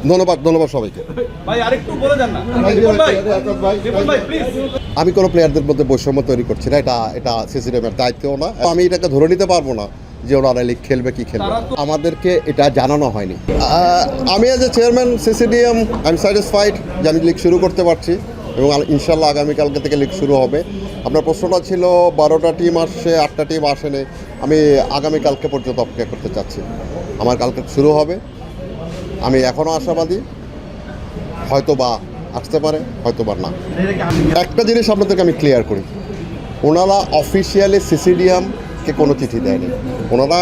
ধন্যবাদ সবাইকে। ভাই আরেকটু বলে যান না। ভাই প্লিজ। আমি কোনো প্লেয়ারদের মধ্যে বৈষম্য তৈরি করছি না, এটা সিসিডিএমের দায়িত্বও না। আমি এটাকে ধরে নিতে পারবো না যে ওরা লিগ খেলবে কি খেলবে, আমাদেরকে এটা জানানো হয়নি। আমি as a chairman CCDM I am satisfied যে আমি লিগ শুরু করতে পারছি এবং ইনশাল্লাহ আগামীকালকে থেকে লিগ শুরু হবে। আপনার প্রশ্নটা ছিল 12টা টিম আসছে, 8টা টিম আসেনি। আমি আগামীকালকে পর্যন্ত অপেক্ষা করতে চাচ্ছি। আমার কালকে শুরু হবে, আমি এখনও আশাবাদী, হয়তো বা আসতে পারে, হয়তো বা না। একটা জিনিস আপনাদেরকে আমি ক্লিয়ার করি, ওনারা অফিসিয়ালি সিসিডিএমকে কোনো চিঠি দেয়নি। ওনারা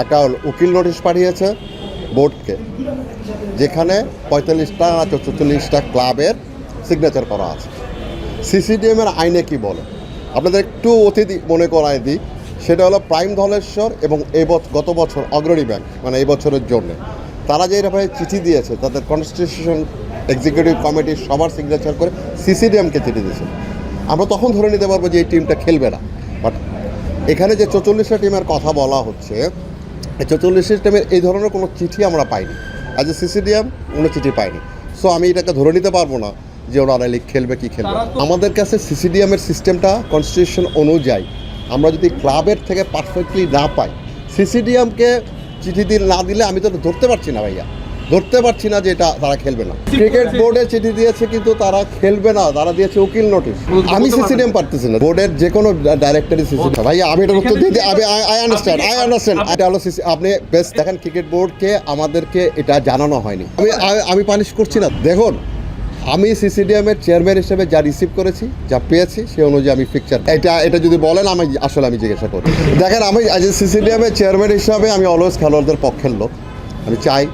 একটা উকিল নোটিশ পাঠিয়েছে বোর্ডকে, যেখানে 45টা 44টা ক্লাবের সিগনেচার করা আছে। সিসিডিএমের আইনে কি বলে আপনাদের একটু অতিথি মনে করায় দিই, সেটা হলো প্রাইম ধলেশ্বর এবং গত বছর অগ্রণী ব্যাংক, মানে এই বছরের জন্যে তারা যে এরকম চিঠি দিয়েছে, তাদের কনস্টিটিউশন এক্সিকিউটিভ কমিটির সবার সিগনেচার করে সিসিডিএমকে চিঠি দিয়েছে। আমরা তখন ধরে নিতে পারবো যে এই টিমটা খেলবে না। বাট এখানে যে 44টা টিমের কথা বলা হচ্ছে, এই 44টা টিমের এই ধরনের কোনো চিঠি আমরা পাইনি। অ্যাজ এ সিসিডিএম কোনো চিঠি পাইনি। সো আমি এটাকে ধরে নিতে পারবো না যে ওরা লিগ খেলবে কি খেলবে। আমাদের কাছে সিসিডিএমের সিস্টেমটা কনস্টিটিউশন অনুযায়ী আমরা যদি ক্লাবের থেকে পারফেক্টলি না পাই, সিসিডিএমকে চিঠি না দিলে আমি তো ধরতে পারছি না ভাইয়া, ধরতে পারছি না যে এটা তারা খেলবে না। ক্রিকেট বোর্ডে চিঠি দিয়েছে কিন্তু তারা খেলবে না, তারা দিয়েছে উকিল নোটিশ। আমি সিসিডিএম পারতেছি না, বোর্ডের যে কোনো ডাইরেক্টরি সিসিডিএম। ভাইয়া আমি এটা উত্তর দিতে আই আন্ডারস্ট্যান্ড এটা হলো আপনি বেস্ট দেখেন, ক্রিকেট বোর্ডকে আমাদেরকে এটা জানানো হয়নি। আমি পানিশ করছি না। দেখুন, আমি সিসিডিএমের চেয়ারম্যান হিসেবে যা রিসিভ করেছি, যা পেয়েছি, সে অনুযায়ী আমি ফিকচার এটা যদি বলেন আমি জিজ্ঞাসা করি। দেখেন, আমি আজ সিসিডিএমের চেয়ারম্যান হিসাবে আমি অলওয়েজ খেলোয়াড়দের পক্ষের লোক। আমি চাই,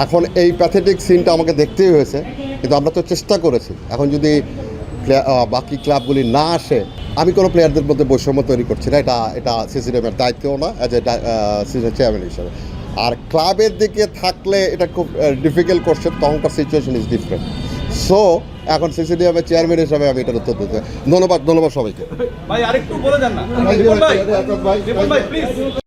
এখন এই প্যাথেটিক সিনটা আমাকে দেখতেই হয়েছে, কিন্তু আমরা তো চেষ্টা করেছি। এখন যদি বাকি ক্লাবগুলি না আসে, আমি কোনো প্লেয়ারদের মধ্যে বৈষম্য তৈরি করছি না, এটা সিসিডিএমের দায়িত্বও না অ্যাজ এ চেয়ারম্যান হিসাবে। আর ক্লাবের দিকে থাকলে এটা খুব ডিফিকাল্ট কোশ্চেন, তখনকার সিচুয়েশন ইজ ডিফারেন্ট। সো এখন সিসিডিএমের চেয়ারম্যান হিসাবে আমি এটার উত্তর দিতে। ধন্যবাদ সবাইকে। ভাই আরেকটু বলে যান না। ভাই প্লিজ।